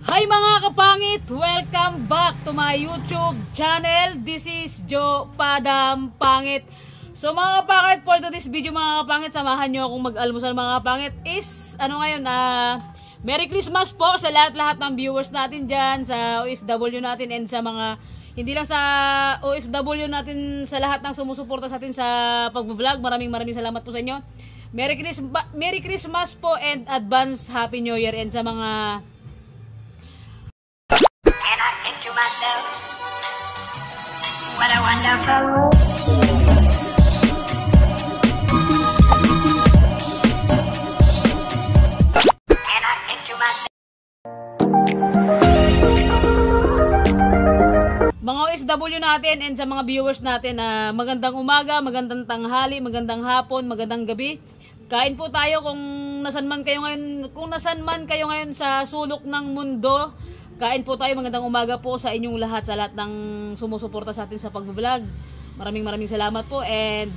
Hi mga kapangit! Welcome back to my YouTube channel. This is Joe Padam Pangit. So mga kapangit, for today's video mga kapangit, samahan nyo akong mag-almusal mga kapangit. Is, ngayon, Merry Christmas po sa lahat-lahat ng viewers natin dyan, sa OFW natin and sa mga, hindi lang sa OFW natin, sa lahat ng sumusuporta sa atin sa pag-vlog. Maraming salamat po sa inyo. Merry Christmas po and advance Happy New Year, and sa mga to myself, what a wonderful world. And I think to myself, mga OFW natin and sa mga viewers natin, magandang umaga, magandang tanghali, magandang hapon, magandang gabi. Kain po tayo kung nasan man kayo ngayon sa sulok ng mundo. Kain po tayo, magandang umaga po sa inyong lahat, sa lahat ng sumusuporta sa atin sa pag-vlog. Maraming salamat po and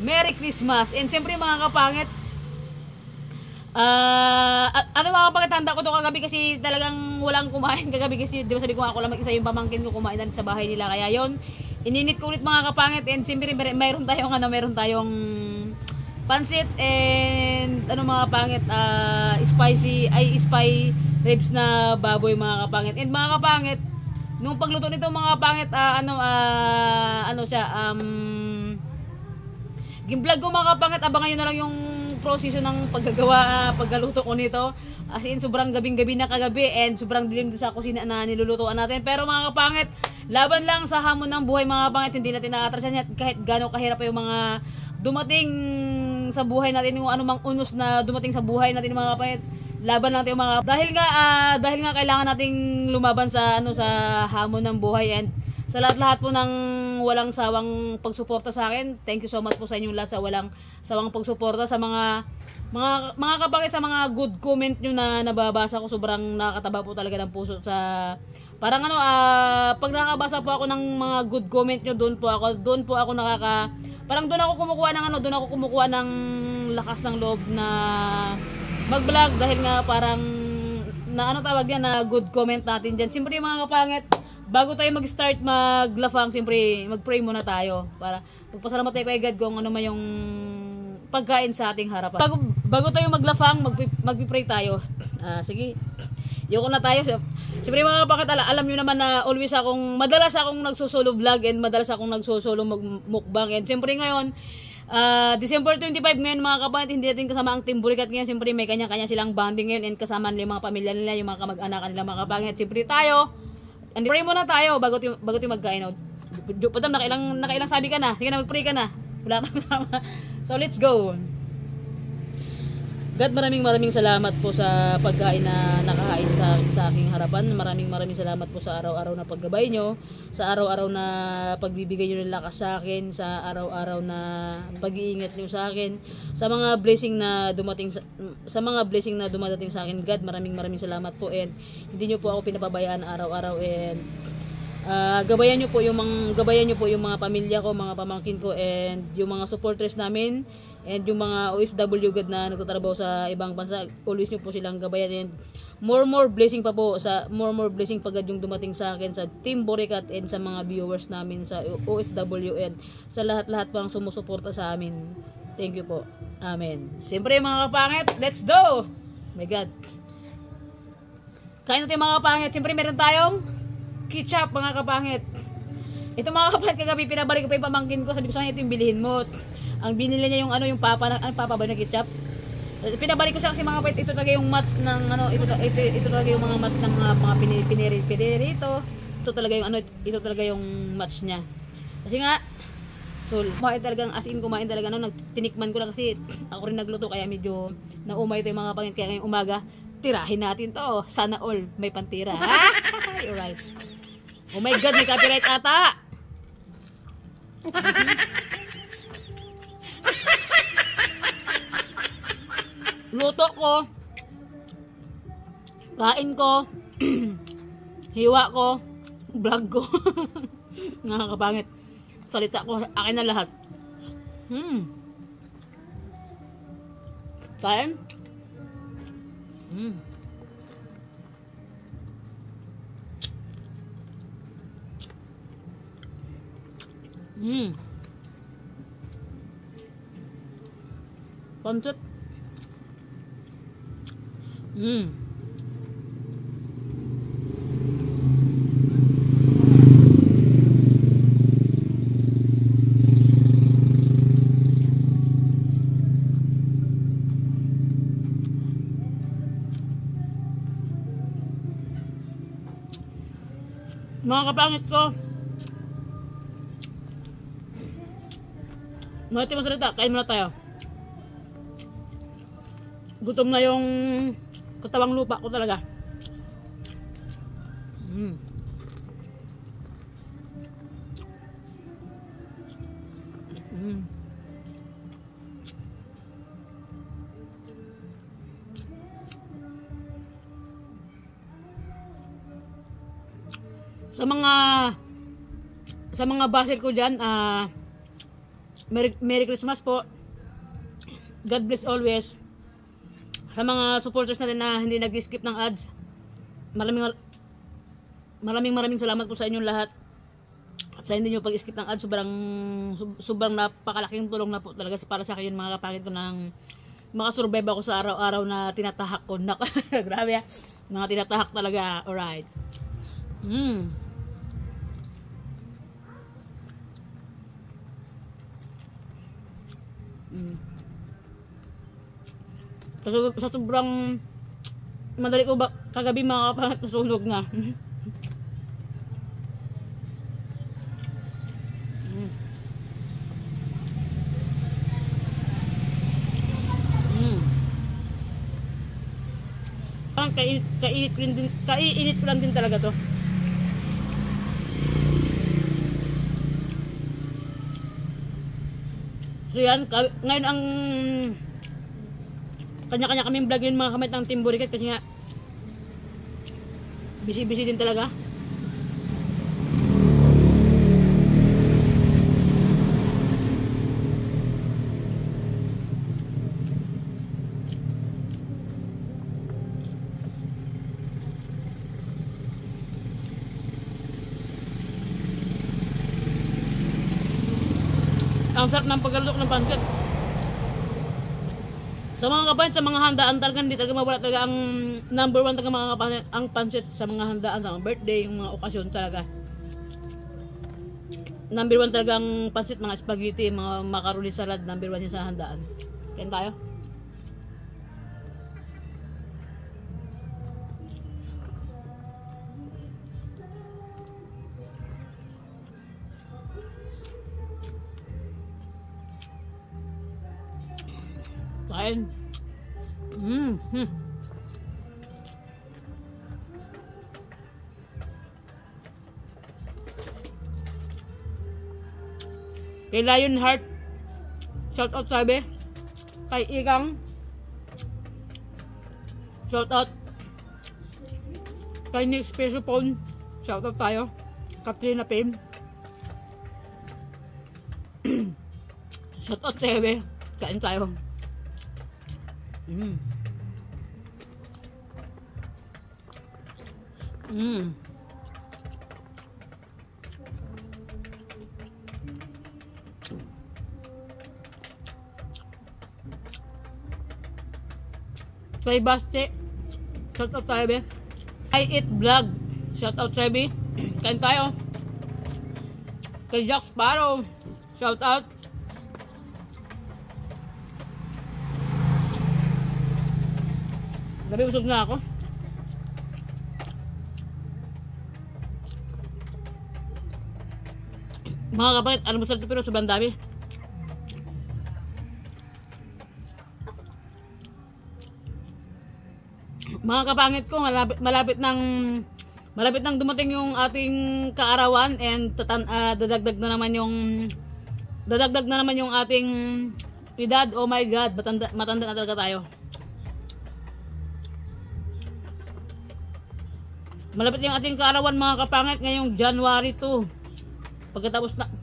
Merry Christmas. And siyempre mga kapangit, mga kapangit, handa ko to kagabi kasi talagang walang kumain kagabi kasi di ba sabi ko ako lang mag-isa yung pamangkin ko kumain sa bahay nila, kaya yon ininit ko ulit mga kapangit. And siyempre mayroon tayong pansit and mga kapangit, spy ribs na baboy mga kapangit. And mga kapangit, nung pagluto nito mga kapangit, gimvlog ko mga kapangit, abangan nyo na lang yung proseso ng paggaluto ko nito. As in, sobrang gabing-gabi na kagabi and sobrang dilim sa kusina na nilulutuan natin. Pero mga kapangit, laban lang sa hamon ng buhay mga kapangit, hindi natin naatrasan yan kahit gano'ng kahirap yung mga dumating sa buhay natin, yung anumang unos na dumating sa buhay natin mga kapangit. Laban lang tayo mga, dahil nga kailangan nating lumaban sa hamon ng buhay. And sa lahat po ng walang sawang pagsuporta sa akin, thank you so much po sa inyong lahat sa walang sawang pagsuporta, sa mga kapangit, sa mga good comment nyo na nababasa ko. Sobrang nakakataba po talaga ng puso sa parang pag nakabasa po ako ng mga good comment nyo, doon po ako kumukuha ng lakas ng loob na mag-vlog, dahil nga parang na good comment natin dyan. Siyempre mga kapangit, bago tayo mag-start maglafang, siyempre mag-pray muna tayo para magpasalamat tayo kay God kung ano man yung pagkain sa ating harapan. Bago tayo maglafang, mag-pray tayo. Sige, yoko na tayo. Siyempre mga kapangit, alam nyo naman na madalas akong nagsusolo vlog and madalas akong nagsusolo mukbang. And siyempre ngayon, December 25 ngayon mga kapangit, hindi natin kasama ang Team Burikat ngayon. Siyempre may kanya-kanya silang bonding ngayon and kasama nila yung mga pamilya nila, yung mga kamag-anakan nila mga kapangit. Siyempre tayo, and pray muna tayo bago tayo magkain. Padam, nakailang sabi ka na. Sige na, mag-pray ka na. Wala kang kasama. So let's go. God, maraming salamat po sa pagkain na nakahain sa aking harapan. Maraming salamat po sa araw-araw na paggabay nyo, sa araw-araw na pagbibigay nyo ng lakas sa akin, sa araw-araw na pag-iingat nyo sa akin, sa mga blessing na dumadating sa akin. God, maraming salamat po, and hindi nyo po ako pinapabayaan araw-araw. And gabayan nyo po yung mga pamilya ko, mga pamangkin ko, and yung mga supporters namin, and yung mga OFW God na nagtatrabaho sa ibang bansa. Always nyo po silang gabayan, and more blessing pa po, more blessing pagad yung dumating sa akin sa Team Burikat and sa mga viewers namin sa OFW and sa lahat-lahat pang sumusuporta sa amin. Thank you po. Amen. Siyempre mga kapangit, let's go! My God. Kain natin mga kapangit. Siyempre meron tayong ketchup mga kapangit. Ito mga kapangit, kagabi pinabalik ko pa yung pamangkin ko. Sabi ko sa kanya, ito yung bilihin mo. Ang binili niya yung papa ba na ketchup? Pinabalik ko siya kasi mga kapangit, ito talaga yung match ng ito talaga yung mga match ng mga pinirito. Ito talaga yung match niya. Kasi nga, so kumain talagang kumain talaga tinikman ko lang kasi ako rin nagluto, kaya medyo naumay ito yung mga kapangit. Kaya ngayong umaga, tirahin natin to. Sana all may pantira. Alright. Oh my God, may copyright ata. Luto ko, kain ko, hiwa ko, vlog ko. Nakakapangit. Salita ko, akin na lahat. Kain. Mm. Pancit. Mm. Mga kapangit ko, mga timang salita, kain muna tayo. Gutom na yung katawang lupa ko talaga. Mm. Mm. Sa mga basil ko dyan, Merry Christmas po. God bless always. Sa mga supporters natin na hindi nag-skip ng ads, maraming salamat po sa inyong lahat. At sa hindi nyo pag-skip ng ads, sobrang napakalaking tulong na po talaga para sa akin yung mga kapangit ko ng makasurvive ako sa araw-araw na tinatahak ko. Grabe, mga tinatahak talaga. Alright. Sa sobrang madali ko ba kagabi mga kapangit, nasunog na. Kaiinit ko lang din talaga to. So yan, ngayon ang kanya-kanya kaming vlog yun mga kamay ng Team Burikat kasi nga busy din talaga. Ang sarap ng pagkalutok ng pancit. Sa mga kapatid, sa mga handaan talaga, hindi talaga mawala talaga ang number 1 talaga mga kapatid, ang pancit sa mga handaan, sa mga birthday, yung mga okasyon talaga. Number 1 talaga ang pancit, mga spaghetti, mga macaroni salad, number 1 yun sa handaan. Kain tayo. Kain. Kay Lionheart, shout out sabi. Kay Ikang, shout out. Kay Nick Spesopon, shout out tayo. Katrina Pim, shout out sabi. Kain tayo. Kay Basti, shout out tayo be. I Eat Vlog, shout out tayo be. Kain tayo. Kay Jack Sparrow, shout out. Gabi usog na ako. Mga kapatid, alam mo sa ito pero sobrang dami. Mga kapangit ko, malapit nang dumating yung ating kaarawan and dadagdag na naman yung ating edad. Oh my God, matanda na talaga tayo. Malapit yung ating kaarawan mga kapangit ngayong January 2.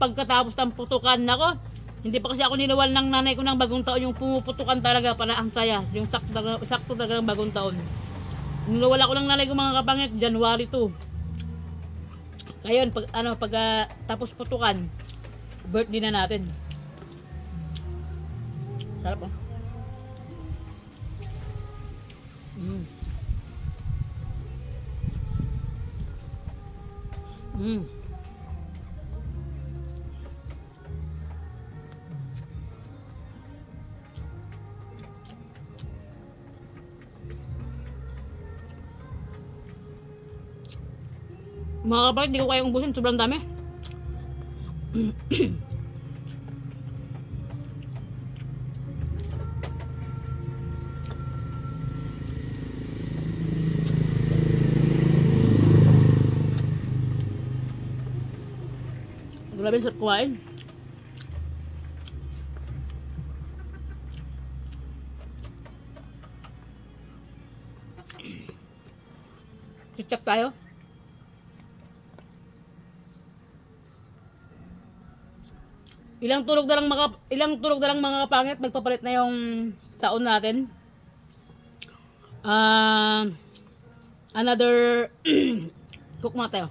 Pagkatapos ng putukan, nako, hindi pa kasi ako niluwal ng nanay ko ng bagong taon, yung pumuputukan talaga para ang saya, yung sakto talaga ng bagong taon. Niluwal ako ng nanay ko mga kapangit January 2. Ngayon tapos putukan, birthday na natin. Sarap oh. Mga kapatid, di ko kayang ubusin. Sobrang dami. Grabe sa kuwain. Chichak tayo. Ilang tulog na lang mga kapangit, magpapalit na yung taon natin. Another cook muna tayo.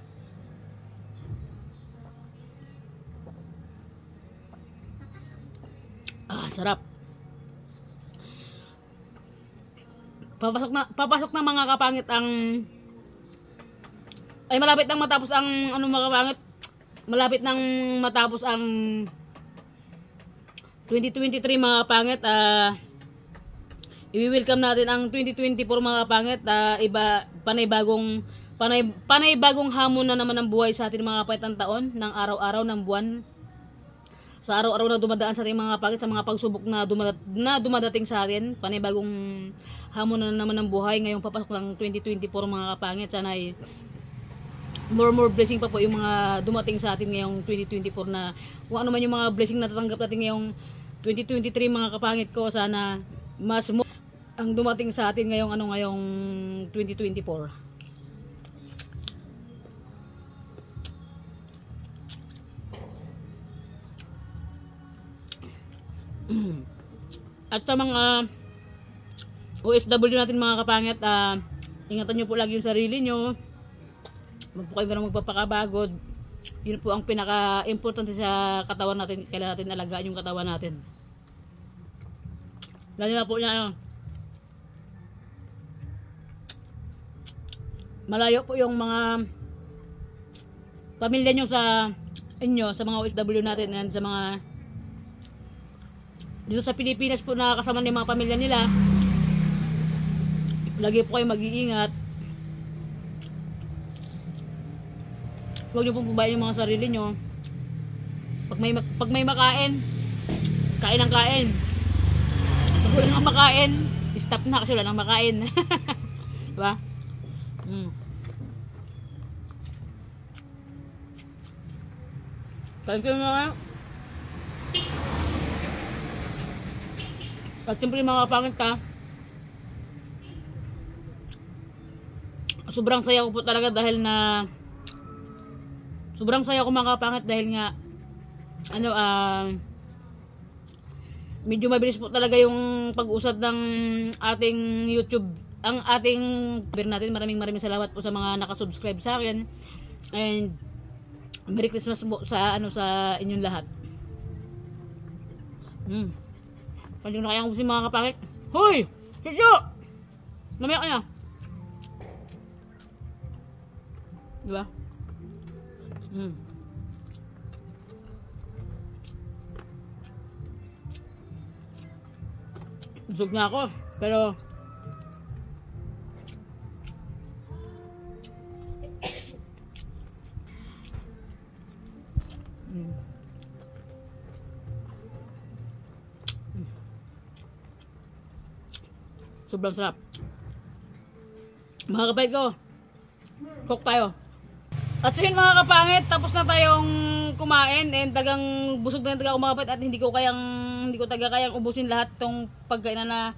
Sarap. Papasok na mga kapangit ang malapit nang matapos ang mga kapangit. Malapit nang matapos ang 2023 mga kapangit. I-welcome natin ang 2024 mga kapangit. Panay bagong hamon na naman ang buhay sa atin mga kapangit ng taon, ng araw-araw, ng buwan. Sa araw-araw na dumadaan sa ating mga kapangit, sa mga pagsubok na dumadating sa atin, panibagong hamon na naman ng buhay. Ngayong papasok ng 2024 mga kapangit, sana ay more blessing pa po yung mga dumating sa atin ngayong 2024 na kung ano man yung mga blessing na tatanggap natin ngayong 2023 mga kapangit ko, sana mas mo ang dumating sa atin ngayong 2024. At sa mga OFW natin mga kapangit, ingatan nyo po lagi yung sarili nyo. Huwag po kayo magpapakabagod. Yun po ang pinaka-importante sa katawan natin. Kailangan natin alagaan yung katawan natin. Lalo na po niya, malayo po yung mga pamilya nyo sa inyo, sa mga OFW natin, and sa mga dito sa Pilipinas po na kasama ng mga pamilya nila. Lagi po kayo mag-iingat. Huwag niyo pong pubayin yung mga sarili nyo. Pag may makain, kain ang kain. Pag wala nang makain, stop na kasi wala nang makain. Diba? Thank you mga. At siyempre mga kapangit ka, sobrang saya ko po talaga dahil na sobrang saya ko mga kapangit dahil nga medyo mabilis po talaga yung pag-usad ng ating YouTube, ang ating ver natin. Maraming salamat po sa mga nakasubscribe sa akin, and Merry Christmas po sa sa inyong lahat. Hindi na kayang ubusin mga kapangit. Hoy! Sisyo! Namaya ka na. Diba? Busog na ako. Pero sobrang sarap. Mga kapangit ko, cook tayo. At so yun mga kapangit, tapos na tayong kumain, and tagang busog na taga mga kapangit, at hindi ko kayang ubusin lahat tong pagkain na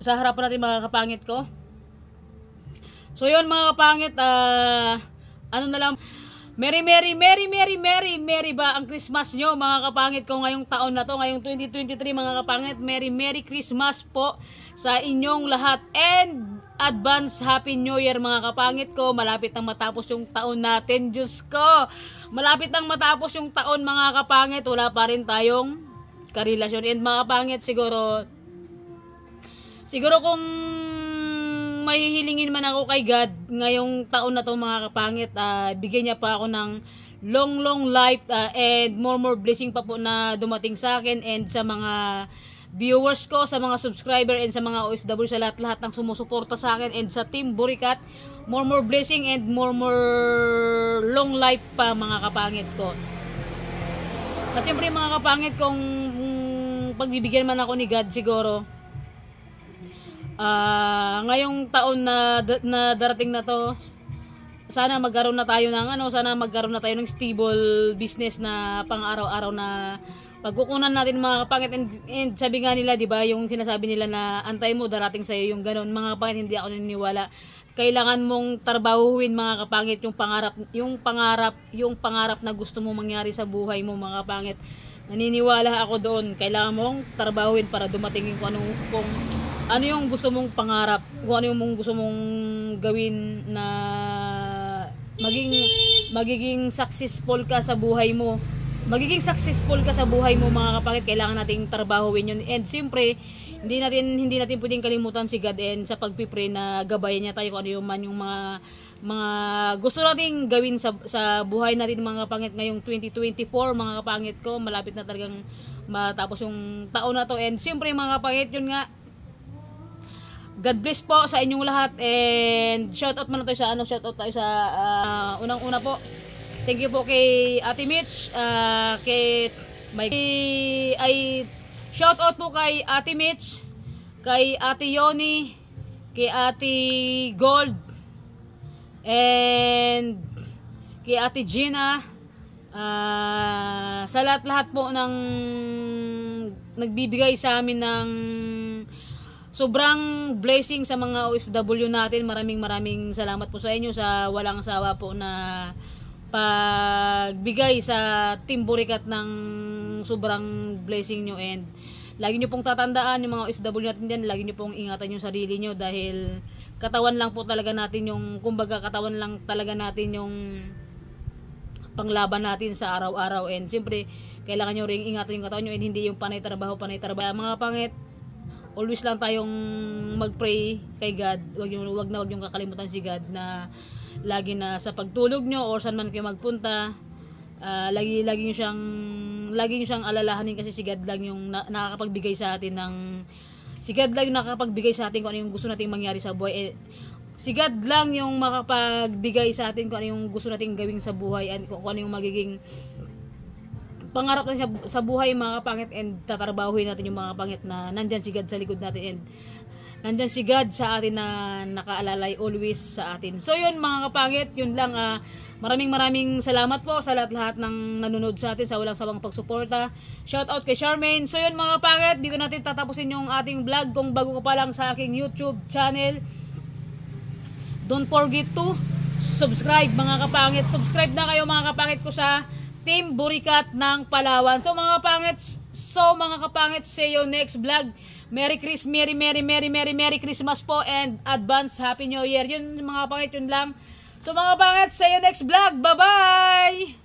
sa harapan natin mga kapangit ko. So yun mga kapangit, ano na lang, Merry ba ang Christmas nyo mga kapangit ko ngayong taon na to, ngayong 2023 mga kapangit. Merry Christmas po sa inyong lahat. And advance Happy New Year mga kapangit ko. Malapit nang matapos yung taon natin. Diyos ko, malapit nang matapos yung taon mga kapangit. Wala pa rin tayong karelasyon. And mga kapangit, siguro kung mahihilingin man ako kay God ngayong taon na to mga kapangit, bigyan niya pa ako ng long life and more blessing pa po na dumating sa akin and sa mga viewers ko, sa mga subscriber and sa mga OFW, sa lahat ng sumusuporta sa akin and sa Team Burikat, more blessing and more long life pa mga kapangit ko. At syempre mga kapangit, kung pagbibigyan man ako ni God siguro, ngayong taon na darating na to, sana magkaroon na tayo ng stable business na pang-araw-araw na pagkukunan natin mga kapangit. And sabi nga nila, di ba, yung sinasabi nila na antay mo darating sa iyo yung ganun. Mga kapangit, hindi ako naniniwala. Kailangan mong trabahuhin mga kapangit yung pangarap na gusto mo mangyari sa buhay mo mga kapangit. Naniniwala ako doon. Kailangan mong trabahuhin para dumating yung kung ano yung gusto mong pangarap, kung ano yung gusto mong gawin na magiging successful ka sa buhay mo. Magiging successful ka sa buhay mo mga kapangit, kailangan nating trabahuin yun. And siyempre, hindi natin pwedeng kalimutan si God and sa pagpipray na gabayan niya tayo kung ano yung man yung mga gusto nating gawin sa buhay natin mga kapangit ngayong 2024 mga kapangit ko. Malapit na talagang matapos yung taon na to. And siyempre mga kapangit, yun nga, God bless po sa inyong lahat and shoutout muna tayo sa shoutout tayo sa unang-una po. Thank you po kay Ate Mitch, shoutout po kay Ate Mitch, kay Ate Yoni, kay Ate Gold, and kay Ate Gina, sa lahat po ng nagbibigay sa amin ng sobrang blessing sa mga OFW natin. Maraming salamat po sa inyo sa walang sawa po na pagbigay sa Team Burikat ng sobrang blessing nyo. And lagi nyo pong tatandaan yung mga OFW natin dyan, lagi nyo pong ingatan yung sarili nyo dahil katawan lang po talaga natin yung, kumbaga katawan lang talaga natin yung panglaban natin sa araw-araw. And siyempre kailangan nyo ring ingatan yung katawan nyo and hindi yung panay trabaho. Mga pangit, always lang tayong mag-pray kay God. Wag nyo kakalimutan si God na lagi na sa pagtulog nyo or saan man kayo magpunta, lagi nyo siyang alalahanin kasi si God lang yung nakakapagbigay sa atin kung ano yung gusto nating mangyari sa buhay. Si God lang yung makapagbigay sa atin kung ano yung gusto nating gawin sa buhay at kung ano yung magiging pangarap natin sa buhay mga kapangit. And tatrabahuhin natin yung mga kapangit na nandyan si God sa likod natin and nandyan si God sa atin na nakaalalay always sa atin. So yun mga kapangit, yun lang. Maraming salamat po sa lahat ng nanonood sa atin, sa walang sawang pagsuporta. Shout out kay Charmaine. So yun mga kapangit, dito natin tatapusin yung ating vlog. Kung bago ka pa lang sa aking YouTube channel, don't forget to subscribe mga kapangit. Subscribe na kayo mga kapangit ko sa Team Burikat ng Palawan. So mga kapangit, see you next vlog. Merry Christmas po and advance Happy New Year. Yun mga kapangit, yun lang. So mga kapangit, see you next vlog. Bye-bye!